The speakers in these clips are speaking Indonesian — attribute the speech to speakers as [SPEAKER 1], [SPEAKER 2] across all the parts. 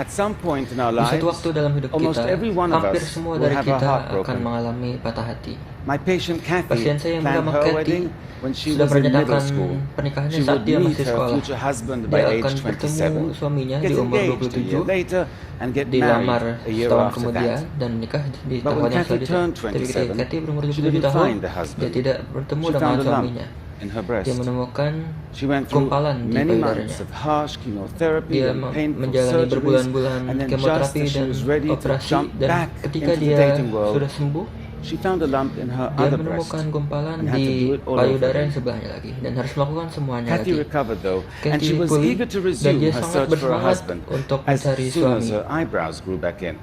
[SPEAKER 1] At some point in our
[SPEAKER 2] Di
[SPEAKER 1] lives,
[SPEAKER 2] suatu waktu dalam hidup
[SPEAKER 1] almost
[SPEAKER 2] kita,
[SPEAKER 1] every one of
[SPEAKER 2] hampir
[SPEAKER 1] us
[SPEAKER 2] semua
[SPEAKER 1] will
[SPEAKER 2] dari
[SPEAKER 1] have our
[SPEAKER 2] kita
[SPEAKER 1] heart
[SPEAKER 2] akan
[SPEAKER 1] broken.
[SPEAKER 2] mengalami patah hati.
[SPEAKER 1] My patient Kathy
[SPEAKER 2] Pasien saya yang
[SPEAKER 1] planned
[SPEAKER 2] bernama
[SPEAKER 1] her
[SPEAKER 2] Kathy
[SPEAKER 1] wedding when she
[SPEAKER 2] sudah
[SPEAKER 1] was in middle
[SPEAKER 2] merencanakan
[SPEAKER 1] school.
[SPEAKER 2] pernikahannya
[SPEAKER 1] She
[SPEAKER 2] saat
[SPEAKER 1] would
[SPEAKER 2] dia
[SPEAKER 1] meet
[SPEAKER 2] masih
[SPEAKER 1] her
[SPEAKER 2] sekolah.
[SPEAKER 1] future husband by
[SPEAKER 2] Dia
[SPEAKER 1] age
[SPEAKER 2] akan bertemu
[SPEAKER 1] 27,
[SPEAKER 2] suaminya
[SPEAKER 1] get
[SPEAKER 2] di umur
[SPEAKER 1] engaged a year
[SPEAKER 2] 27,
[SPEAKER 1] later, and get
[SPEAKER 2] dilamar
[SPEAKER 1] married a year
[SPEAKER 2] setahun
[SPEAKER 1] after
[SPEAKER 2] kemudian
[SPEAKER 1] that.
[SPEAKER 2] dan menikah di
[SPEAKER 1] But when
[SPEAKER 2] tahun yang
[SPEAKER 1] Kathy
[SPEAKER 2] selanjutnya.
[SPEAKER 1] turned
[SPEAKER 2] Tapi ketika
[SPEAKER 1] 27,
[SPEAKER 2] Kathy berumur
[SPEAKER 1] she
[SPEAKER 2] 27
[SPEAKER 1] didn't
[SPEAKER 2] tahun,
[SPEAKER 1] find the
[SPEAKER 2] dia
[SPEAKER 1] husband.
[SPEAKER 2] tidak bertemu
[SPEAKER 1] She
[SPEAKER 2] dengan
[SPEAKER 1] found a lump
[SPEAKER 2] suaminya.
[SPEAKER 1] in her
[SPEAKER 2] Dia
[SPEAKER 1] breast.
[SPEAKER 2] menemukan
[SPEAKER 1] She went through
[SPEAKER 2] gumpalan di
[SPEAKER 1] many
[SPEAKER 2] payudaranya.
[SPEAKER 1] months of harsh chemotherapy
[SPEAKER 2] Dia
[SPEAKER 1] and painful
[SPEAKER 2] menjalani
[SPEAKER 1] surgeries,
[SPEAKER 2] berbulan-bulan
[SPEAKER 1] and then just
[SPEAKER 2] kemoterapi
[SPEAKER 1] as she
[SPEAKER 2] dan
[SPEAKER 1] was ready to
[SPEAKER 2] operasi,
[SPEAKER 1] jump
[SPEAKER 2] dan
[SPEAKER 1] back
[SPEAKER 2] ketika
[SPEAKER 1] into the
[SPEAKER 2] dia
[SPEAKER 1] dating world,
[SPEAKER 2] sudah sembuh,
[SPEAKER 1] she found a lump in her
[SPEAKER 2] dia
[SPEAKER 1] other breast
[SPEAKER 2] menemukan gumpalan
[SPEAKER 1] and had to do
[SPEAKER 2] di
[SPEAKER 1] it all over
[SPEAKER 2] payudara yang
[SPEAKER 1] again.
[SPEAKER 2] sebelahnya lagi dan harus melakukan semuanya
[SPEAKER 1] Kathy
[SPEAKER 2] lagi.
[SPEAKER 1] recovered though, and
[SPEAKER 2] Kathy
[SPEAKER 1] she was
[SPEAKER 2] pulih
[SPEAKER 1] eager to
[SPEAKER 2] dan
[SPEAKER 1] resume
[SPEAKER 2] dia
[SPEAKER 1] her
[SPEAKER 2] sangat
[SPEAKER 1] search for a
[SPEAKER 2] bersemangat
[SPEAKER 1] husband
[SPEAKER 2] untuk
[SPEAKER 1] as
[SPEAKER 2] mencari
[SPEAKER 1] soon as
[SPEAKER 2] suami.
[SPEAKER 1] her eyebrows grew back in.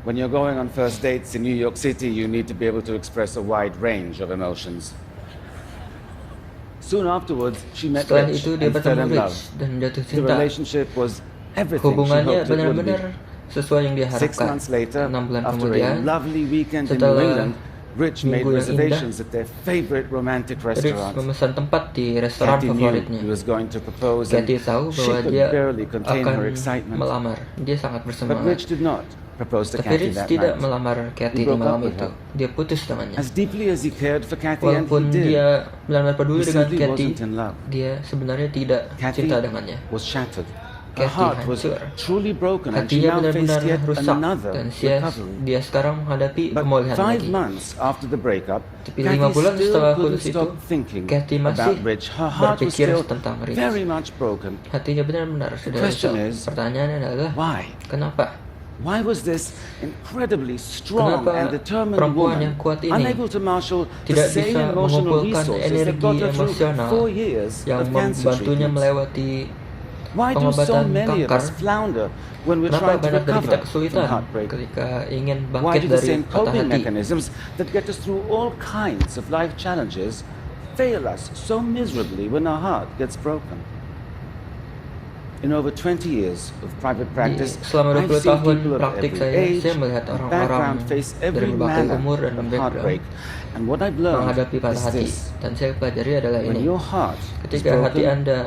[SPEAKER 1] When you're going on first dates in New York City, you need to be able to express a wide range of emotions. Soon afterwards, she met
[SPEAKER 2] Setelah
[SPEAKER 1] Rich
[SPEAKER 2] itu dia
[SPEAKER 1] and fell
[SPEAKER 2] bertemu
[SPEAKER 1] in love.
[SPEAKER 2] Rich dan jatuh
[SPEAKER 1] The
[SPEAKER 2] cinta.
[SPEAKER 1] relationship was everything she
[SPEAKER 2] Hubungannya
[SPEAKER 1] hoped it would be.
[SPEAKER 2] benar-benar sesuai yang
[SPEAKER 1] 6
[SPEAKER 2] diharapkan.
[SPEAKER 1] months later,
[SPEAKER 2] 6 bulan
[SPEAKER 1] after
[SPEAKER 2] kemudian,
[SPEAKER 1] a lovely weekend in New
[SPEAKER 2] setelah
[SPEAKER 1] England, Rich made
[SPEAKER 2] minggu yang
[SPEAKER 1] reservations at their favorite romantic
[SPEAKER 2] Rich
[SPEAKER 1] restaurant.
[SPEAKER 2] memesan tempat di restoran
[SPEAKER 1] Kathy knew
[SPEAKER 2] favoritnya.
[SPEAKER 1] he was going to propose, and
[SPEAKER 2] Kathy tahu
[SPEAKER 1] she
[SPEAKER 2] bahwa
[SPEAKER 1] could
[SPEAKER 2] dia
[SPEAKER 1] barely contain
[SPEAKER 2] akan
[SPEAKER 1] her excitement.
[SPEAKER 2] melamar. Dia sangat
[SPEAKER 1] But
[SPEAKER 2] bersemangat.
[SPEAKER 1] Rich did not propose to
[SPEAKER 2] Tapi
[SPEAKER 1] Kathy
[SPEAKER 2] Rich
[SPEAKER 1] that
[SPEAKER 2] tidak
[SPEAKER 1] night.
[SPEAKER 2] melamar Kathy
[SPEAKER 1] He
[SPEAKER 2] di
[SPEAKER 1] broke
[SPEAKER 2] malam
[SPEAKER 1] up with
[SPEAKER 2] itu.
[SPEAKER 1] her.
[SPEAKER 2] Dia putus dengannya.
[SPEAKER 1] As deeply as he cared for Kathy, and
[SPEAKER 2] Walaupun
[SPEAKER 1] he did,
[SPEAKER 2] dia benar-benar peduli
[SPEAKER 1] he
[SPEAKER 2] dengan
[SPEAKER 1] simply
[SPEAKER 2] Kathy,
[SPEAKER 1] wasn't in love.
[SPEAKER 2] dia sebenarnya tidak
[SPEAKER 1] Kathy
[SPEAKER 2] cinta dengannya.
[SPEAKER 1] was shattered. Her
[SPEAKER 2] Kathy
[SPEAKER 1] heart was
[SPEAKER 2] hancur.
[SPEAKER 1] truly broken, and she
[SPEAKER 2] Hatinya
[SPEAKER 1] now faced
[SPEAKER 2] benar-benar
[SPEAKER 1] yet
[SPEAKER 2] rusak
[SPEAKER 1] another
[SPEAKER 2] dan
[SPEAKER 1] recovery.
[SPEAKER 2] dia sekarang menghadapi
[SPEAKER 1] But
[SPEAKER 2] pemulihan
[SPEAKER 1] 5
[SPEAKER 2] lagi.
[SPEAKER 1] months after the breakup,
[SPEAKER 2] Tapi 5
[SPEAKER 1] Kathy
[SPEAKER 2] bulan
[SPEAKER 1] still
[SPEAKER 2] setelah
[SPEAKER 1] couldn't
[SPEAKER 2] putus itu,
[SPEAKER 1] stop thinking
[SPEAKER 2] Kathy
[SPEAKER 1] about
[SPEAKER 2] masih
[SPEAKER 1] Rich. Her heart was
[SPEAKER 2] berpikir
[SPEAKER 1] still
[SPEAKER 2] tentang Rich.
[SPEAKER 1] very much broken.
[SPEAKER 2] Hatinya benar-benar sudah
[SPEAKER 1] question
[SPEAKER 2] rusak.
[SPEAKER 1] is,
[SPEAKER 2] Pertanyaannya adalah,
[SPEAKER 1] Why?
[SPEAKER 2] kenapa?
[SPEAKER 1] Why was this incredibly strong
[SPEAKER 2] Kenapa
[SPEAKER 1] and determined
[SPEAKER 2] perempuan
[SPEAKER 1] woman
[SPEAKER 2] yang kuat ini
[SPEAKER 1] unable to marshal the
[SPEAKER 2] tidak
[SPEAKER 1] same
[SPEAKER 2] bisa
[SPEAKER 1] emotional
[SPEAKER 2] mengumpulkan
[SPEAKER 1] resources that
[SPEAKER 2] energi
[SPEAKER 1] got her through
[SPEAKER 2] emosional
[SPEAKER 1] 4 years
[SPEAKER 2] yang
[SPEAKER 1] of cancer
[SPEAKER 2] membantunya
[SPEAKER 1] treatments?
[SPEAKER 2] melewati
[SPEAKER 1] Why do so
[SPEAKER 2] pengobatan
[SPEAKER 1] many of
[SPEAKER 2] kanker?
[SPEAKER 1] us flounder when we're
[SPEAKER 2] Kenapa
[SPEAKER 1] trying to
[SPEAKER 2] banyak dari kita
[SPEAKER 1] recover from
[SPEAKER 2] kesulitan
[SPEAKER 1] heartbreak?
[SPEAKER 2] ketika ingin
[SPEAKER 1] Why
[SPEAKER 2] bangkit
[SPEAKER 1] do the
[SPEAKER 2] dari
[SPEAKER 1] same
[SPEAKER 2] patah
[SPEAKER 1] coping
[SPEAKER 2] hati?
[SPEAKER 1] mechanisms that get us through all kinds of life challenges fail us so miserably when our heart gets broken? In over 20 years of private practice,
[SPEAKER 2] Selama
[SPEAKER 1] I've
[SPEAKER 2] 20
[SPEAKER 1] seen
[SPEAKER 2] tahun
[SPEAKER 1] people of
[SPEAKER 2] praktik
[SPEAKER 1] every
[SPEAKER 2] saya
[SPEAKER 1] age
[SPEAKER 2] melihat
[SPEAKER 1] and
[SPEAKER 2] orang-orang
[SPEAKER 1] background face
[SPEAKER 2] dari
[SPEAKER 1] every
[SPEAKER 2] berbagai
[SPEAKER 1] manner
[SPEAKER 2] umur dan
[SPEAKER 1] of
[SPEAKER 2] background
[SPEAKER 1] heartbreak. And what I've learned
[SPEAKER 2] menghadapi patah
[SPEAKER 1] is
[SPEAKER 2] hati.
[SPEAKER 1] this:
[SPEAKER 2] Dan saya pelajari adalah
[SPEAKER 1] when
[SPEAKER 2] ini.
[SPEAKER 1] your heart is
[SPEAKER 2] Ketika hati
[SPEAKER 1] broken,
[SPEAKER 2] Anda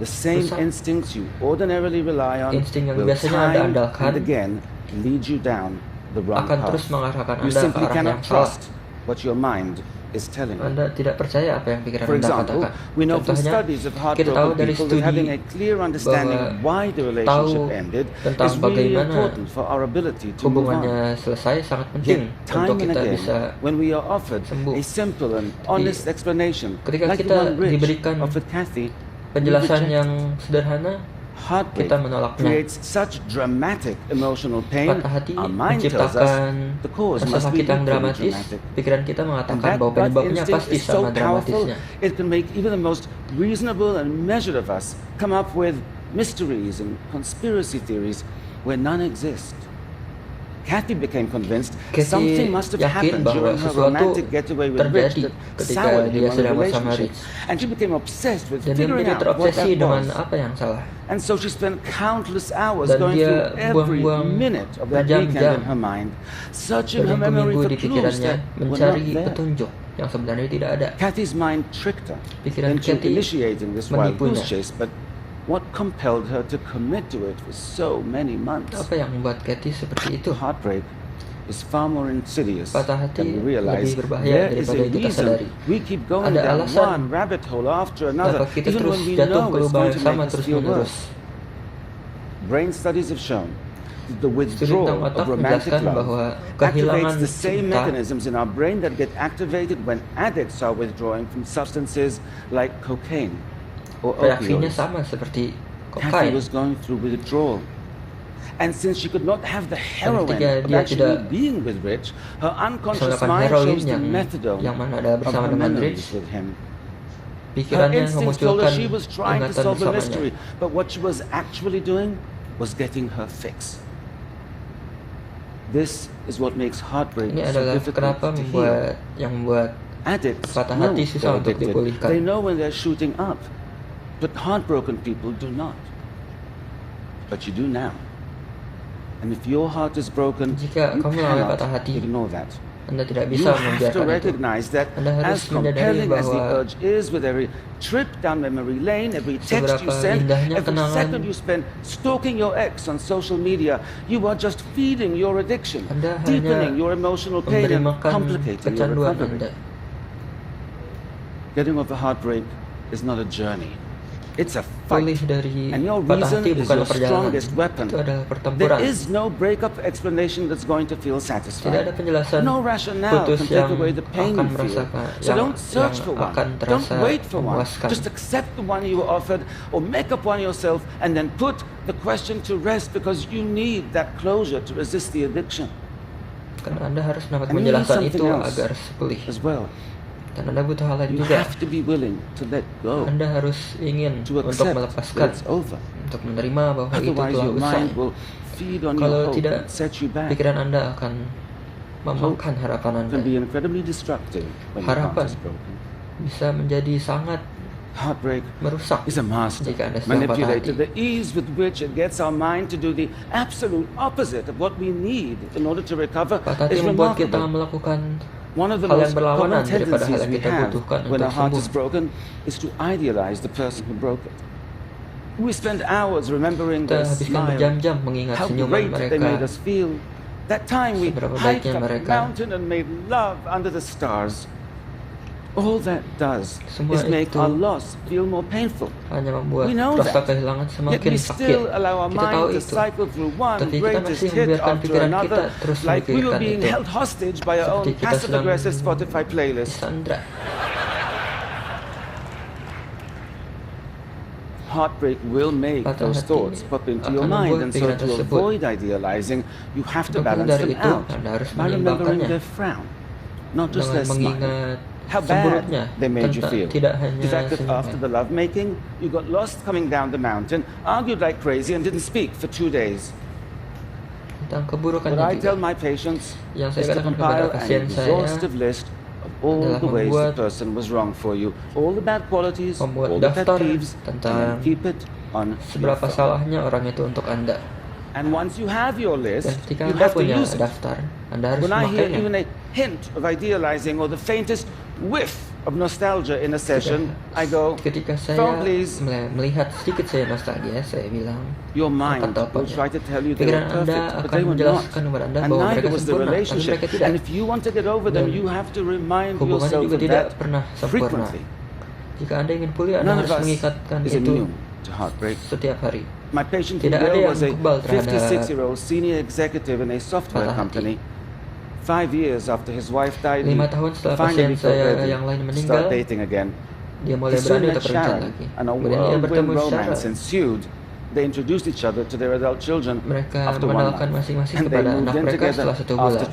[SPEAKER 1] the same
[SPEAKER 2] rusak,
[SPEAKER 1] instincts you ordinarily rely on
[SPEAKER 2] insting yang
[SPEAKER 1] will
[SPEAKER 2] biasanya Anda
[SPEAKER 1] time
[SPEAKER 2] andalkan
[SPEAKER 1] and again lead you down the wrong
[SPEAKER 2] akan terus
[SPEAKER 1] path.
[SPEAKER 2] mengarahkan
[SPEAKER 1] You
[SPEAKER 2] Anda ke
[SPEAKER 1] simply
[SPEAKER 2] arah
[SPEAKER 1] cannot
[SPEAKER 2] yang salah.
[SPEAKER 1] trust what your mind is telling you.
[SPEAKER 2] Anda tidak percaya apa yang pikiran
[SPEAKER 1] For
[SPEAKER 2] Anda
[SPEAKER 1] example,
[SPEAKER 2] katakan.
[SPEAKER 1] we know from
[SPEAKER 2] Contohnya,
[SPEAKER 1] studies of
[SPEAKER 2] kita tahu
[SPEAKER 1] heartbroken
[SPEAKER 2] dari
[SPEAKER 1] people that
[SPEAKER 2] studi
[SPEAKER 1] having a clear understanding
[SPEAKER 2] bahwa
[SPEAKER 1] why the relationship
[SPEAKER 2] tahu
[SPEAKER 1] ended
[SPEAKER 2] tentang
[SPEAKER 1] is really
[SPEAKER 2] bagaimana
[SPEAKER 1] important for our ability to move on.
[SPEAKER 2] hubungannya selesai sangat penting
[SPEAKER 1] Yet,
[SPEAKER 2] untuk
[SPEAKER 1] time and
[SPEAKER 2] kita
[SPEAKER 1] again,
[SPEAKER 2] bisa
[SPEAKER 1] when we are offered
[SPEAKER 2] sembuh.
[SPEAKER 1] a simple and honest explanation,
[SPEAKER 2] ketika
[SPEAKER 1] like the
[SPEAKER 2] kita
[SPEAKER 1] one Rich
[SPEAKER 2] diberikan
[SPEAKER 1] offered Kathy, we
[SPEAKER 2] penjelasan
[SPEAKER 1] reject
[SPEAKER 2] yang
[SPEAKER 1] it.
[SPEAKER 2] sederhana,
[SPEAKER 1] Heartbreak
[SPEAKER 2] kita menolaknya.
[SPEAKER 1] creates such dramatic emotional pain.
[SPEAKER 2] Patah hati
[SPEAKER 1] Our mind tells us
[SPEAKER 2] menciptakan
[SPEAKER 1] the cause
[SPEAKER 2] rasa
[SPEAKER 1] must be
[SPEAKER 2] sakit yang
[SPEAKER 1] equally
[SPEAKER 2] dramatis.
[SPEAKER 1] dramatic.
[SPEAKER 2] Pikiran kita
[SPEAKER 1] And
[SPEAKER 2] mengatakan
[SPEAKER 1] that
[SPEAKER 2] bahwa
[SPEAKER 1] gut
[SPEAKER 2] penyebabnya
[SPEAKER 1] instinct
[SPEAKER 2] pasti
[SPEAKER 1] is so
[SPEAKER 2] sama
[SPEAKER 1] powerful,
[SPEAKER 2] dramatisnya.
[SPEAKER 1] it can make even the most reasonable and measured of us come up with mysteries and conspiracy theories where none exist. Kathy became convinced
[SPEAKER 2] Kathy
[SPEAKER 1] something must have
[SPEAKER 2] yakin
[SPEAKER 1] happened
[SPEAKER 2] bahwa
[SPEAKER 1] during her
[SPEAKER 2] sesuatu
[SPEAKER 1] romantic getaway with Rich
[SPEAKER 2] terjadi
[SPEAKER 1] that
[SPEAKER 2] ketika
[SPEAKER 1] soured
[SPEAKER 2] dia
[SPEAKER 1] him on the
[SPEAKER 2] sedang bersama
[SPEAKER 1] relationship.
[SPEAKER 2] Rich.
[SPEAKER 1] And she became obsessed with
[SPEAKER 2] Dan dia
[SPEAKER 1] figuring
[SPEAKER 2] menjadi
[SPEAKER 1] out what
[SPEAKER 2] terobsesi
[SPEAKER 1] that
[SPEAKER 2] dengan
[SPEAKER 1] was.
[SPEAKER 2] apa yang salah.
[SPEAKER 1] And so she spent countless hours
[SPEAKER 2] Dan
[SPEAKER 1] going
[SPEAKER 2] dia
[SPEAKER 1] through every
[SPEAKER 2] buang-buang
[SPEAKER 1] minute of that weekend
[SPEAKER 2] berjam-jam
[SPEAKER 1] in her mind, searching her memory
[SPEAKER 2] berminggu
[SPEAKER 1] for
[SPEAKER 2] di
[SPEAKER 1] clues
[SPEAKER 2] pikirannya
[SPEAKER 1] that were not
[SPEAKER 2] mencari
[SPEAKER 1] there.
[SPEAKER 2] petunjuk yang sebenarnya tidak ada.
[SPEAKER 1] Kathy's mind tricked her
[SPEAKER 2] Pikiran
[SPEAKER 1] into
[SPEAKER 2] Kathy
[SPEAKER 1] initiating this wild
[SPEAKER 2] menipunya.
[SPEAKER 1] goose chase, but what compelled her to commit to it for so many months?
[SPEAKER 2] Apa yang membuat Kathy seperti itu?
[SPEAKER 1] Heartbreak is far more insidious
[SPEAKER 2] Patah hati
[SPEAKER 1] than we realize.
[SPEAKER 2] lebih berbahaya
[SPEAKER 1] There is
[SPEAKER 2] daripada
[SPEAKER 1] a
[SPEAKER 2] yang kita
[SPEAKER 1] reason
[SPEAKER 2] sadari.
[SPEAKER 1] we keep going
[SPEAKER 2] Ada
[SPEAKER 1] down
[SPEAKER 2] alasan
[SPEAKER 1] one rabbit hole after another,
[SPEAKER 2] kenapa kita
[SPEAKER 1] even
[SPEAKER 2] terus
[SPEAKER 1] when we
[SPEAKER 2] jatuh
[SPEAKER 1] know
[SPEAKER 2] ke
[SPEAKER 1] it's
[SPEAKER 2] lubang
[SPEAKER 1] going
[SPEAKER 2] yang
[SPEAKER 1] to
[SPEAKER 2] sama
[SPEAKER 1] make us
[SPEAKER 2] terus
[SPEAKER 1] feel
[SPEAKER 2] menerus.
[SPEAKER 1] worse. Brain studies have shown that the
[SPEAKER 2] Studi
[SPEAKER 1] withdrawal
[SPEAKER 2] tentang
[SPEAKER 1] of
[SPEAKER 2] otak
[SPEAKER 1] romantic
[SPEAKER 2] menjelaskan
[SPEAKER 1] love
[SPEAKER 2] bahwa
[SPEAKER 1] activates
[SPEAKER 2] kehilangan
[SPEAKER 1] the same
[SPEAKER 2] cinta
[SPEAKER 1] mechanisms in our brain that get activated when addicts are withdrawing from substances like cocaine or
[SPEAKER 2] reaksinya
[SPEAKER 1] opioids.
[SPEAKER 2] sama seperti
[SPEAKER 1] Kathy
[SPEAKER 2] kokain.
[SPEAKER 1] was going through withdrawal. And since she could not have the heroin
[SPEAKER 2] ketika
[SPEAKER 1] of
[SPEAKER 2] dia
[SPEAKER 1] actually
[SPEAKER 2] tidak
[SPEAKER 1] being with Rich, her unconscious
[SPEAKER 2] menggunakan
[SPEAKER 1] mind
[SPEAKER 2] heroin
[SPEAKER 1] chose the methadone
[SPEAKER 2] yang mana ada
[SPEAKER 1] of
[SPEAKER 2] bersama
[SPEAKER 1] her
[SPEAKER 2] dengan
[SPEAKER 1] memories
[SPEAKER 2] Rich,
[SPEAKER 1] with him. Her
[SPEAKER 2] pikirannya
[SPEAKER 1] instincts told her
[SPEAKER 2] memunculkan
[SPEAKER 1] she was trying to
[SPEAKER 2] ingatan
[SPEAKER 1] solve a
[SPEAKER 2] bersamanya.
[SPEAKER 1] mystery, but what she was actually doing was getting her fix. This is what makes heartbreak
[SPEAKER 2] Ini
[SPEAKER 1] so
[SPEAKER 2] adalah
[SPEAKER 1] difficult
[SPEAKER 2] kenapa
[SPEAKER 1] to heal.
[SPEAKER 2] membuat
[SPEAKER 1] Addicts
[SPEAKER 2] patah
[SPEAKER 1] know
[SPEAKER 2] hati susah
[SPEAKER 1] they're
[SPEAKER 2] untuk
[SPEAKER 1] addicted.
[SPEAKER 2] dipulihkan.
[SPEAKER 1] They know when they're shooting up, but heartbroken people do not. But you do now. And if your heart is broken,
[SPEAKER 2] Jika
[SPEAKER 1] you
[SPEAKER 2] kamu mengalami
[SPEAKER 1] cannot
[SPEAKER 2] patah hati,
[SPEAKER 1] ignore that.
[SPEAKER 2] Anda tidak
[SPEAKER 1] You
[SPEAKER 2] bisa
[SPEAKER 1] have to
[SPEAKER 2] membiarkan itu.
[SPEAKER 1] recognize that
[SPEAKER 2] Anda harus
[SPEAKER 1] as
[SPEAKER 2] menyadari
[SPEAKER 1] compelling as the
[SPEAKER 2] bahwa
[SPEAKER 1] urge is with every trip down memory lane, every text you
[SPEAKER 2] seberapa
[SPEAKER 1] send,
[SPEAKER 2] indahnya
[SPEAKER 1] every
[SPEAKER 2] kenangan,
[SPEAKER 1] second you spend stalking your ex on social media, you are just feeding your addiction,
[SPEAKER 2] Anda
[SPEAKER 1] deepening
[SPEAKER 2] hanya
[SPEAKER 1] your emotional pain
[SPEAKER 2] memberi
[SPEAKER 1] and
[SPEAKER 2] makan
[SPEAKER 1] complicating your
[SPEAKER 2] kecanduan
[SPEAKER 1] recovery.
[SPEAKER 2] Anda.
[SPEAKER 1] Getting over heartbreak is not a journey. It's a
[SPEAKER 2] Pulih
[SPEAKER 1] fight.
[SPEAKER 2] dari
[SPEAKER 1] And your
[SPEAKER 2] patah
[SPEAKER 1] reason
[SPEAKER 2] hati
[SPEAKER 1] is
[SPEAKER 2] bukan
[SPEAKER 1] your
[SPEAKER 2] perjalanan.
[SPEAKER 1] strongest weapon.
[SPEAKER 2] Itu adalah
[SPEAKER 1] There
[SPEAKER 2] pertempuran.
[SPEAKER 1] is no breakup explanation that's going to feel
[SPEAKER 2] Tidak
[SPEAKER 1] satisfying.
[SPEAKER 2] ada penjelasan
[SPEAKER 1] No rationale
[SPEAKER 2] putus
[SPEAKER 1] can take
[SPEAKER 2] yang
[SPEAKER 1] away the pain
[SPEAKER 2] akan
[SPEAKER 1] you feel.
[SPEAKER 2] merasakan,
[SPEAKER 1] So don't search for one.
[SPEAKER 2] akan
[SPEAKER 1] Don't
[SPEAKER 2] terasa
[SPEAKER 1] wait for one.
[SPEAKER 2] memuaskan.
[SPEAKER 1] Just accept the one you were offered or make up one yourself and then put the question to rest because you need that closure to resist the addiction
[SPEAKER 2] Karena Anda harus dapat
[SPEAKER 1] And you need
[SPEAKER 2] penjelasan itu
[SPEAKER 1] something else
[SPEAKER 2] agar pulih.
[SPEAKER 1] as well.
[SPEAKER 2] Dan Anda butuh hal lain
[SPEAKER 1] You
[SPEAKER 2] juga.
[SPEAKER 1] have to be willing to let go,
[SPEAKER 2] Anda harus ingin
[SPEAKER 1] to
[SPEAKER 2] untuk
[SPEAKER 1] accept
[SPEAKER 2] melepaskan,
[SPEAKER 1] that it's over.
[SPEAKER 2] untuk menerima bahwa itu
[SPEAKER 1] Otherwise
[SPEAKER 2] telah
[SPEAKER 1] your
[SPEAKER 2] usai.
[SPEAKER 1] mind will feed on your
[SPEAKER 2] Kalau
[SPEAKER 1] hope
[SPEAKER 2] tidak,
[SPEAKER 1] and set you back.
[SPEAKER 2] pikiran Anda akan memakan harapan Anda.
[SPEAKER 1] Can be incredibly destructive when your heart
[SPEAKER 2] Harapan
[SPEAKER 1] is broken.
[SPEAKER 2] bisa menjadi sangat
[SPEAKER 1] Heartbreak
[SPEAKER 2] merusak
[SPEAKER 1] is a master,
[SPEAKER 2] jika Anda sedang patah
[SPEAKER 1] manipulated.
[SPEAKER 2] hati.
[SPEAKER 1] The ease with which it gets our mind to do the absolute opposite of what we need in order to recover
[SPEAKER 2] Patah
[SPEAKER 1] is
[SPEAKER 2] hati membuat kita
[SPEAKER 1] remarkable.
[SPEAKER 2] melakukan
[SPEAKER 1] One of the
[SPEAKER 2] hal
[SPEAKER 1] most
[SPEAKER 2] yang berlawanan
[SPEAKER 1] common
[SPEAKER 2] daripada hal
[SPEAKER 1] tendencies
[SPEAKER 2] yang
[SPEAKER 1] we
[SPEAKER 2] kita
[SPEAKER 1] have
[SPEAKER 2] butuhkan
[SPEAKER 1] when
[SPEAKER 2] untuk
[SPEAKER 1] our heart
[SPEAKER 2] sembuh.
[SPEAKER 1] is broken is to idealize the person who broke it. We spend hours remembering
[SPEAKER 2] Kita
[SPEAKER 1] their
[SPEAKER 2] habiskan
[SPEAKER 1] smile,
[SPEAKER 2] berjam-jam mengingat
[SPEAKER 1] how
[SPEAKER 2] senyuman
[SPEAKER 1] great they made
[SPEAKER 2] mereka,
[SPEAKER 1] us feel. That time we
[SPEAKER 2] seberapa
[SPEAKER 1] hiked
[SPEAKER 2] baiknya
[SPEAKER 1] up a
[SPEAKER 2] mereka.
[SPEAKER 1] mountain and made love under the stars. All that does
[SPEAKER 2] Semua
[SPEAKER 1] is make
[SPEAKER 2] itu
[SPEAKER 1] our loss feel more painful.
[SPEAKER 2] hanya membuat
[SPEAKER 1] We know
[SPEAKER 2] rasa
[SPEAKER 1] that.
[SPEAKER 2] kehilangan
[SPEAKER 1] Yet
[SPEAKER 2] semakin
[SPEAKER 1] we
[SPEAKER 2] sakit.
[SPEAKER 1] still allow our
[SPEAKER 2] Kita tahu
[SPEAKER 1] mind to
[SPEAKER 2] itu.
[SPEAKER 1] cycle through one
[SPEAKER 2] Tapi kita
[SPEAKER 1] greatest
[SPEAKER 2] masih
[SPEAKER 1] hit
[SPEAKER 2] membiarkan
[SPEAKER 1] after
[SPEAKER 2] pikiran kita
[SPEAKER 1] another,
[SPEAKER 2] terus
[SPEAKER 1] like we were
[SPEAKER 2] memikirkan
[SPEAKER 1] being
[SPEAKER 2] itu.
[SPEAKER 1] held hostage by our own
[SPEAKER 2] Seperti kita sedang
[SPEAKER 1] passive-aggressive Spotify playlist.
[SPEAKER 2] Sandra.
[SPEAKER 1] Heartbreak will make
[SPEAKER 2] Patah
[SPEAKER 1] those
[SPEAKER 2] hati
[SPEAKER 1] thoughts pop into your
[SPEAKER 2] akan
[SPEAKER 1] mind,
[SPEAKER 2] membuat
[SPEAKER 1] and so
[SPEAKER 2] pikiran
[SPEAKER 1] to
[SPEAKER 2] tersebut.
[SPEAKER 1] avoid idealizing, you have to
[SPEAKER 2] Untuk
[SPEAKER 1] balance
[SPEAKER 2] menghindari
[SPEAKER 1] them
[SPEAKER 2] itu,
[SPEAKER 1] out
[SPEAKER 2] Anda harus
[SPEAKER 1] by remembering
[SPEAKER 2] menyeimbangkannya
[SPEAKER 1] their frown, not just
[SPEAKER 2] dengan
[SPEAKER 1] their smile.
[SPEAKER 2] mengingat
[SPEAKER 1] How
[SPEAKER 2] cemberutnya
[SPEAKER 1] bad they made you feel.
[SPEAKER 2] tidak hanya
[SPEAKER 1] The fact that after
[SPEAKER 2] senyumnya.
[SPEAKER 1] the lovemaking, you got lost coming down the mountain, argued like crazy, and didn't speak for 2 days.
[SPEAKER 2] Tentang
[SPEAKER 1] What
[SPEAKER 2] keburukannya
[SPEAKER 1] I tell
[SPEAKER 2] juga.
[SPEAKER 1] my patients
[SPEAKER 2] Yang saya
[SPEAKER 1] is to
[SPEAKER 2] katakan kepada
[SPEAKER 1] compile an
[SPEAKER 2] pasien saya
[SPEAKER 1] exhaustive list of all
[SPEAKER 2] adalah
[SPEAKER 1] the ways the
[SPEAKER 2] membuat
[SPEAKER 1] person was wrong for you, all the bad qualities,
[SPEAKER 2] membuat
[SPEAKER 1] all the pet
[SPEAKER 2] daftar
[SPEAKER 1] peeves, and
[SPEAKER 2] tentang
[SPEAKER 1] then keep it on your
[SPEAKER 2] seberapa
[SPEAKER 1] phone.
[SPEAKER 2] salahnya orang itu untuk Anda.
[SPEAKER 1] And once you have your
[SPEAKER 2] Dan
[SPEAKER 1] list,
[SPEAKER 2] ketika
[SPEAKER 1] you
[SPEAKER 2] Anda
[SPEAKER 1] have to
[SPEAKER 2] punya
[SPEAKER 1] use it.
[SPEAKER 2] daftar, Anda harus
[SPEAKER 1] When I hear
[SPEAKER 2] memakainya.
[SPEAKER 1] even a hint of idealizing or the faintest whiff of nostalgia in a session, I go,
[SPEAKER 2] Ketika saya
[SPEAKER 1] phone please.
[SPEAKER 2] melihat sedikit saya nostalgia, saya bilang,
[SPEAKER 1] Your mind
[SPEAKER 2] angkat
[SPEAKER 1] will
[SPEAKER 2] teleponnya.
[SPEAKER 1] try to tell you they were
[SPEAKER 2] Pikiran Anda
[SPEAKER 1] perfect, but
[SPEAKER 2] akan
[SPEAKER 1] they were not.
[SPEAKER 2] menjelaskan kepada Anda
[SPEAKER 1] And
[SPEAKER 2] bahwa
[SPEAKER 1] neither
[SPEAKER 2] mereka
[SPEAKER 1] was the
[SPEAKER 2] sempurna, tapi
[SPEAKER 1] relationship.
[SPEAKER 2] mereka tidak.
[SPEAKER 1] And if you want to get over them,
[SPEAKER 2] Dan
[SPEAKER 1] you have to remind
[SPEAKER 2] hubungannya
[SPEAKER 1] yourself
[SPEAKER 2] juga
[SPEAKER 1] of
[SPEAKER 2] tidak
[SPEAKER 1] that
[SPEAKER 2] pernah sempurna.
[SPEAKER 1] frequently.
[SPEAKER 2] Jika Anda ingin pulih, Anda
[SPEAKER 1] None of
[SPEAKER 2] harus
[SPEAKER 1] us
[SPEAKER 2] mengikatkan
[SPEAKER 1] is
[SPEAKER 2] itu
[SPEAKER 1] immune to heartbreak.
[SPEAKER 2] setiap hari.
[SPEAKER 1] My patient
[SPEAKER 2] Tidak ada
[SPEAKER 1] Miguel
[SPEAKER 2] yang
[SPEAKER 1] was a
[SPEAKER 2] kebal terhadap
[SPEAKER 1] 56-year-old senior executive in a software
[SPEAKER 2] patah hati.
[SPEAKER 1] company. 5 years after his wife died, he
[SPEAKER 2] 5 tahun setelah
[SPEAKER 1] finally
[SPEAKER 2] pasien
[SPEAKER 1] felt
[SPEAKER 2] saya
[SPEAKER 1] ready
[SPEAKER 2] yang lain
[SPEAKER 1] to
[SPEAKER 2] meninggal,
[SPEAKER 1] start dating again.
[SPEAKER 2] dia
[SPEAKER 1] He
[SPEAKER 2] mulai
[SPEAKER 1] soon
[SPEAKER 2] berani
[SPEAKER 1] met
[SPEAKER 2] untuk berencana
[SPEAKER 1] Sharon,
[SPEAKER 2] lagi.
[SPEAKER 1] and a
[SPEAKER 2] Kemudian dia bertemu
[SPEAKER 1] whirlwind romance
[SPEAKER 2] Sharon.
[SPEAKER 1] ensued. They introduced each other to their adult children
[SPEAKER 2] Mereka
[SPEAKER 1] after 1
[SPEAKER 2] mengenalkan
[SPEAKER 1] month,
[SPEAKER 2] masing-masing
[SPEAKER 1] and they
[SPEAKER 2] kepada
[SPEAKER 1] moved
[SPEAKER 2] anak
[SPEAKER 1] in
[SPEAKER 2] mereka
[SPEAKER 1] together
[SPEAKER 2] setelah 1
[SPEAKER 1] after
[SPEAKER 2] bulan.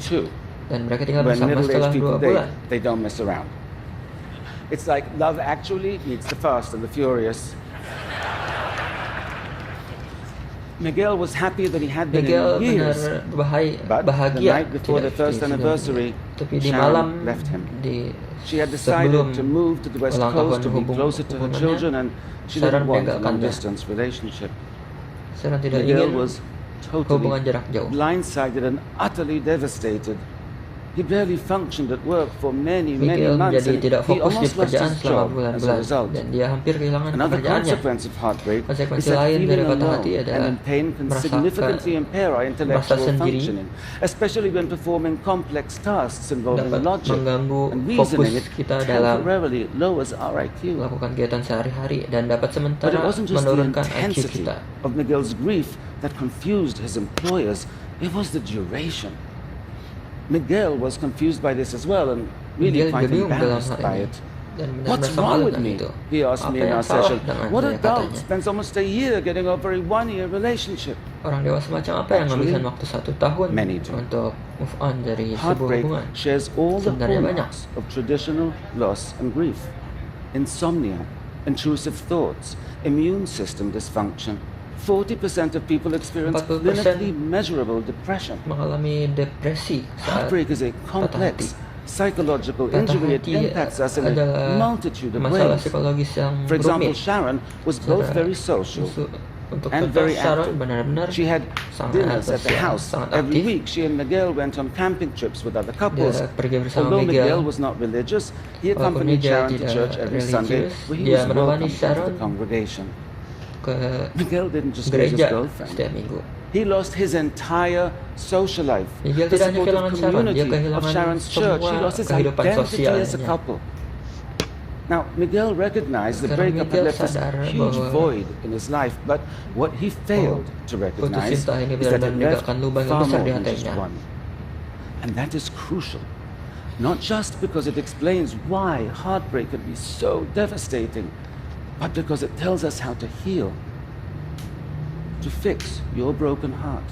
[SPEAKER 1] 2.
[SPEAKER 2] Dan mereka tinggal
[SPEAKER 1] When
[SPEAKER 2] bersama
[SPEAKER 1] middle-aged
[SPEAKER 2] setelah
[SPEAKER 1] people
[SPEAKER 2] 2
[SPEAKER 1] date,
[SPEAKER 2] bulan.
[SPEAKER 1] they don't mess around. It's like Love Actually meets The Fast and the Furious. Miguel was happy that he had been
[SPEAKER 2] Miguel
[SPEAKER 1] in
[SPEAKER 2] benar
[SPEAKER 1] years,
[SPEAKER 2] bahagia
[SPEAKER 1] but the night before the
[SPEAKER 2] tidak
[SPEAKER 1] first
[SPEAKER 2] di
[SPEAKER 1] anniversary,
[SPEAKER 2] sebelumnya. Tapi di
[SPEAKER 1] Sharon
[SPEAKER 2] malam
[SPEAKER 1] left him.
[SPEAKER 2] di
[SPEAKER 1] She had
[SPEAKER 2] sebelum
[SPEAKER 1] decided to move to the West
[SPEAKER 2] ulang
[SPEAKER 1] Coast to
[SPEAKER 2] tahun
[SPEAKER 1] be closer to her
[SPEAKER 2] hubungannya,
[SPEAKER 1] children, and she
[SPEAKER 2] Sharon
[SPEAKER 1] didn't want a
[SPEAKER 2] meninggalkannya.
[SPEAKER 1] long-distance relationship.
[SPEAKER 2] Sharon tidak
[SPEAKER 1] Miguel
[SPEAKER 2] ingin
[SPEAKER 1] was totally
[SPEAKER 2] hubungan jarak jauh.
[SPEAKER 1] blindsided and utterly devastated. He barely functioned at work for many
[SPEAKER 2] Miguel
[SPEAKER 1] months,
[SPEAKER 2] menjadi
[SPEAKER 1] and
[SPEAKER 2] tidak
[SPEAKER 1] he
[SPEAKER 2] fokus di
[SPEAKER 1] almost lost
[SPEAKER 2] pekerjaan
[SPEAKER 1] his
[SPEAKER 2] selama
[SPEAKER 1] job as a
[SPEAKER 2] berbulan-bulan
[SPEAKER 1] result.
[SPEAKER 2] dan dia hampir kehilangan
[SPEAKER 1] Another
[SPEAKER 2] pekerjaannya.
[SPEAKER 1] consequence of heartbreak is
[SPEAKER 2] Konsekuensi
[SPEAKER 1] that
[SPEAKER 2] lain dari
[SPEAKER 1] feeling
[SPEAKER 2] patah
[SPEAKER 1] alone
[SPEAKER 2] hati
[SPEAKER 1] and
[SPEAKER 2] adalah
[SPEAKER 1] in pain can
[SPEAKER 2] merasakan
[SPEAKER 1] significantly impair our intellectual
[SPEAKER 2] merasa sendiri,
[SPEAKER 1] functioning, especially when performing complex tasks involving
[SPEAKER 2] dapat
[SPEAKER 1] logic
[SPEAKER 2] mengganggu
[SPEAKER 1] and
[SPEAKER 2] fokus
[SPEAKER 1] reasoning. It
[SPEAKER 2] kita dalam
[SPEAKER 1] temporarily lowers our IQ.
[SPEAKER 2] melakukan kegiatan sehari-hari dan dapat
[SPEAKER 1] But it
[SPEAKER 2] sementara
[SPEAKER 1] wasn't just the
[SPEAKER 2] menurunkan IQ
[SPEAKER 1] intensity
[SPEAKER 2] kita.
[SPEAKER 1] of Miguel's grief that confused his employers, it was the duration. Miguel was confused by this as well and really
[SPEAKER 2] Miguel
[SPEAKER 1] quite
[SPEAKER 2] juga bingung dalam
[SPEAKER 1] embarrassed
[SPEAKER 2] hal
[SPEAKER 1] by
[SPEAKER 2] ini
[SPEAKER 1] it.
[SPEAKER 2] dan
[SPEAKER 1] What's
[SPEAKER 2] benar-benar
[SPEAKER 1] wrong
[SPEAKER 2] malu
[SPEAKER 1] with
[SPEAKER 2] dengan
[SPEAKER 1] me?
[SPEAKER 2] itu.
[SPEAKER 1] He asked
[SPEAKER 2] Apa
[SPEAKER 1] me in
[SPEAKER 2] yang
[SPEAKER 1] our
[SPEAKER 2] salah
[SPEAKER 1] session.
[SPEAKER 2] dengannya,
[SPEAKER 1] What
[SPEAKER 2] dia
[SPEAKER 1] adult
[SPEAKER 2] katanya.
[SPEAKER 1] spends almost a year getting over a 1-year relationship?
[SPEAKER 2] Orang dewasa macam apa yang
[SPEAKER 1] Actually,
[SPEAKER 2] menghabiskan waktu 1 tahun
[SPEAKER 1] many do.
[SPEAKER 2] untuk move on dari sebuah
[SPEAKER 1] Heartbreak
[SPEAKER 2] hubungan?
[SPEAKER 1] shares all the
[SPEAKER 2] Sebenarnya banyak.
[SPEAKER 1] hallmarks of traditional loss and grief. Insomnia, intrusive thoughts, immune system dysfunction. 40% of people experience
[SPEAKER 2] 40%
[SPEAKER 1] clinically measurable depression.
[SPEAKER 2] Mengalami depresi saat
[SPEAKER 1] Heartbreak is a complex psychological
[SPEAKER 2] patah
[SPEAKER 1] injury. It
[SPEAKER 2] hati
[SPEAKER 1] impacts us in a
[SPEAKER 2] adalah
[SPEAKER 1] multitude of
[SPEAKER 2] masalah
[SPEAKER 1] ways.
[SPEAKER 2] psikologis yang
[SPEAKER 1] For example,
[SPEAKER 2] rumit.
[SPEAKER 1] Sharon was both
[SPEAKER 2] Saudara,
[SPEAKER 1] very social,
[SPEAKER 2] Untuk
[SPEAKER 1] and
[SPEAKER 2] Tante
[SPEAKER 1] very
[SPEAKER 2] Sharon
[SPEAKER 1] active.
[SPEAKER 2] benar-benar
[SPEAKER 1] She had
[SPEAKER 2] sangat
[SPEAKER 1] dinners at the
[SPEAKER 2] sosial,
[SPEAKER 1] house
[SPEAKER 2] sangat
[SPEAKER 1] every
[SPEAKER 2] aktif.
[SPEAKER 1] week. She and Miguel went on camping trips with other couples.
[SPEAKER 2] Dia pergi bersama
[SPEAKER 1] Although Miguel
[SPEAKER 2] Miguel.
[SPEAKER 1] was not religious, he
[SPEAKER 2] Walaupun
[SPEAKER 1] accompanied
[SPEAKER 2] Miguel
[SPEAKER 1] Sharon to
[SPEAKER 2] tidak
[SPEAKER 1] church every Sunday,
[SPEAKER 2] religius,
[SPEAKER 1] where he
[SPEAKER 2] dia
[SPEAKER 1] was
[SPEAKER 2] menemani
[SPEAKER 1] welcomed into the
[SPEAKER 2] Sharon
[SPEAKER 1] congregation.
[SPEAKER 2] ke
[SPEAKER 1] Miguel didn't just lose his
[SPEAKER 2] gereja
[SPEAKER 1] girlfriend.
[SPEAKER 2] setiap minggu.
[SPEAKER 1] He lost his entire social life,
[SPEAKER 2] Miguel
[SPEAKER 1] the
[SPEAKER 2] tidak hanya
[SPEAKER 1] supportive
[SPEAKER 2] kehilangan Sharon, dia
[SPEAKER 1] community of
[SPEAKER 2] kehilangan
[SPEAKER 1] Sharon's church. He
[SPEAKER 2] semua
[SPEAKER 1] lost his
[SPEAKER 2] kehidupan
[SPEAKER 1] identity as a
[SPEAKER 2] sosialnya.
[SPEAKER 1] couple. Now, Miguel recognized the
[SPEAKER 2] Sekarang
[SPEAKER 1] breakup had
[SPEAKER 2] Miguel
[SPEAKER 1] left this
[SPEAKER 2] sadar
[SPEAKER 1] huge
[SPEAKER 2] bahwa
[SPEAKER 1] void in his life, but what he failed to
[SPEAKER 2] putus
[SPEAKER 1] recognize
[SPEAKER 2] cinta ini
[SPEAKER 1] is that
[SPEAKER 2] benar-benar
[SPEAKER 1] it left
[SPEAKER 2] meninggalkan lubang yang
[SPEAKER 1] far
[SPEAKER 2] besar
[SPEAKER 1] more
[SPEAKER 2] di
[SPEAKER 1] than just
[SPEAKER 2] hatinya.
[SPEAKER 1] one. And that is crucial, not just because it explains why heartbreak can be so devastating, but because it tells us how to heal. To fix your broken heart,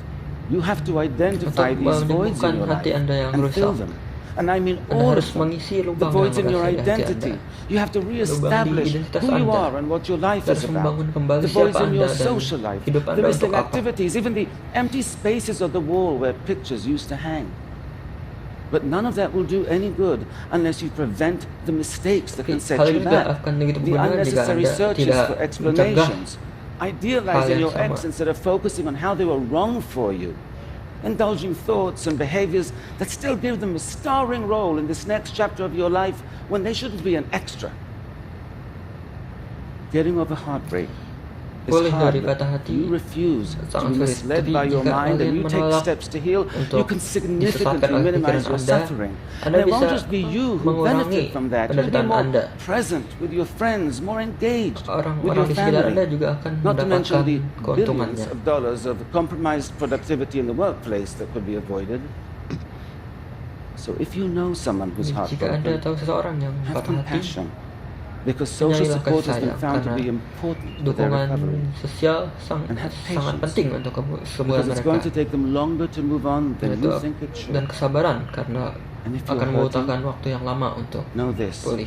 [SPEAKER 1] you have to identify
[SPEAKER 2] Untuk
[SPEAKER 1] these voids in your
[SPEAKER 2] menyembuhkan hati
[SPEAKER 1] life
[SPEAKER 2] Anda yang
[SPEAKER 1] and fill
[SPEAKER 2] rusak,
[SPEAKER 1] them. And I mean
[SPEAKER 2] Anda
[SPEAKER 1] all
[SPEAKER 2] harus
[SPEAKER 1] of them.
[SPEAKER 2] mengisi
[SPEAKER 1] The
[SPEAKER 2] lubang
[SPEAKER 1] voids
[SPEAKER 2] yang
[SPEAKER 1] in your
[SPEAKER 2] merasa di hati
[SPEAKER 1] identity.
[SPEAKER 2] Anda.
[SPEAKER 1] You have to re-establish
[SPEAKER 2] identitas
[SPEAKER 1] who you
[SPEAKER 2] Anda.
[SPEAKER 1] are and what your life
[SPEAKER 2] Anda
[SPEAKER 1] is
[SPEAKER 2] harus
[SPEAKER 1] about.
[SPEAKER 2] membangun kembali
[SPEAKER 1] The voids
[SPEAKER 2] siapa
[SPEAKER 1] in your
[SPEAKER 2] Anda dan
[SPEAKER 1] social life,
[SPEAKER 2] hidup
[SPEAKER 1] the
[SPEAKER 2] Anda
[SPEAKER 1] missing
[SPEAKER 2] untuk apa.
[SPEAKER 1] activities, even the empty spaces of the wall where pictures used to hang. But none of that will do any good unless you prevent the mistakes that can set
[SPEAKER 2] Hal
[SPEAKER 1] you
[SPEAKER 2] ini tidak
[SPEAKER 1] back.
[SPEAKER 2] akan begitu
[SPEAKER 1] The
[SPEAKER 2] berguna jika
[SPEAKER 1] unnecessary
[SPEAKER 2] Anda
[SPEAKER 1] searches
[SPEAKER 2] tidak
[SPEAKER 1] for
[SPEAKER 2] mencegah
[SPEAKER 1] explanations.
[SPEAKER 2] hal
[SPEAKER 1] Idealizing
[SPEAKER 2] yang
[SPEAKER 1] your ex
[SPEAKER 2] sama.
[SPEAKER 1] instead of focusing on how they were wrong for you. Indulging thoughts and behaviors that still give them a starring role in this next chapter of your life when they shouldn't be an extra. Getting over heartbreak is
[SPEAKER 2] Pulih
[SPEAKER 1] hard.
[SPEAKER 2] dari patah hati
[SPEAKER 1] You refuse to
[SPEAKER 2] sangat
[SPEAKER 1] be
[SPEAKER 2] sulit.
[SPEAKER 1] misled
[SPEAKER 2] Tapi
[SPEAKER 1] by your
[SPEAKER 2] jika
[SPEAKER 1] mind and
[SPEAKER 2] kalian
[SPEAKER 1] you take
[SPEAKER 2] menolak
[SPEAKER 1] steps to heal, you
[SPEAKER 2] untuk
[SPEAKER 1] can
[SPEAKER 2] disesatkan
[SPEAKER 1] significantly
[SPEAKER 2] oleh
[SPEAKER 1] minimize
[SPEAKER 2] pikiran
[SPEAKER 1] your
[SPEAKER 2] Anda,
[SPEAKER 1] suffering.
[SPEAKER 2] Anda
[SPEAKER 1] And it won't
[SPEAKER 2] bisa
[SPEAKER 1] just be you who
[SPEAKER 2] mengurangi
[SPEAKER 1] benefit from that. You'll be
[SPEAKER 2] penderitaan
[SPEAKER 1] more
[SPEAKER 2] Anda.
[SPEAKER 1] present with your friends, more engaged with
[SPEAKER 2] Orang-orang
[SPEAKER 1] your
[SPEAKER 2] di sekitar Anda
[SPEAKER 1] family.
[SPEAKER 2] juga akan
[SPEAKER 1] Not to mention
[SPEAKER 2] mendapatkan
[SPEAKER 1] the billions
[SPEAKER 2] keuntungannya.
[SPEAKER 1] of dollars of compromised productivity in the workplace that could be avoided. So if you know someone who's
[SPEAKER 2] Jika Anda
[SPEAKER 1] heartbroken,
[SPEAKER 2] tahu seseorang yang
[SPEAKER 1] have
[SPEAKER 2] patah hati,
[SPEAKER 1] compassion, because social
[SPEAKER 2] penyayanglah
[SPEAKER 1] support has
[SPEAKER 2] kasih
[SPEAKER 1] been
[SPEAKER 2] sayang,
[SPEAKER 1] found to
[SPEAKER 2] karena
[SPEAKER 1] be important to their
[SPEAKER 2] dukungan
[SPEAKER 1] recovery.
[SPEAKER 2] sosial
[SPEAKER 1] And have
[SPEAKER 2] sangat
[SPEAKER 1] patience,
[SPEAKER 2] penting untuk kesembuhan
[SPEAKER 1] because it's going
[SPEAKER 2] mereka.
[SPEAKER 1] to take them longer to move on than you think it should.
[SPEAKER 2] Dan kesabaran karena
[SPEAKER 1] And if you're
[SPEAKER 2] akan
[SPEAKER 1] hurting,
[SPEAKER 2] membutuhkan waktu yang lama untuk
[SPEAKER 1] know this,
[SPEAKER 2] pulih.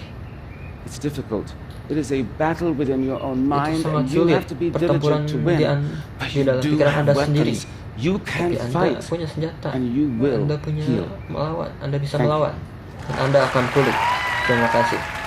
[SPEAKER 1] it's difficult. It is a battle within your own
[SPEAKER 2] Itu
[SPEAKER 1] mind,
[SPEAKER 2] sangat
[SPEAKER 1] and you
[SPEAKER 2] sulit,
[SPEAKER 1] have to be
[SPEAKER 2] pertempuran
[SPEAKER 1] diligent to win. But
[SPEAKER 2] di
[SPEAKER 1] you
[SPEAKER 2] dalam
[SPEAKER 1] do
[SPEAKER 2] pikiran
[SPEAKER 1] have
[SPEAKER 2] Anda sendiri.
[SPEAKER 1] weapons. You can
[SPEAKER 2] Tapi Anda
[SPEAKER 1] fight,
[SPEAKER 2] punya senjata,
[SPEAKER 1] and you will
[SPEAKER 2] Anda punya
[SPEAKER 1] heal.
[SPEAKER 2] melawan, Anda bisa
[SPEAKER 1] Thank you.
[SPEAKER 2] melawan, dan Anda akan pulih. Terima kasih.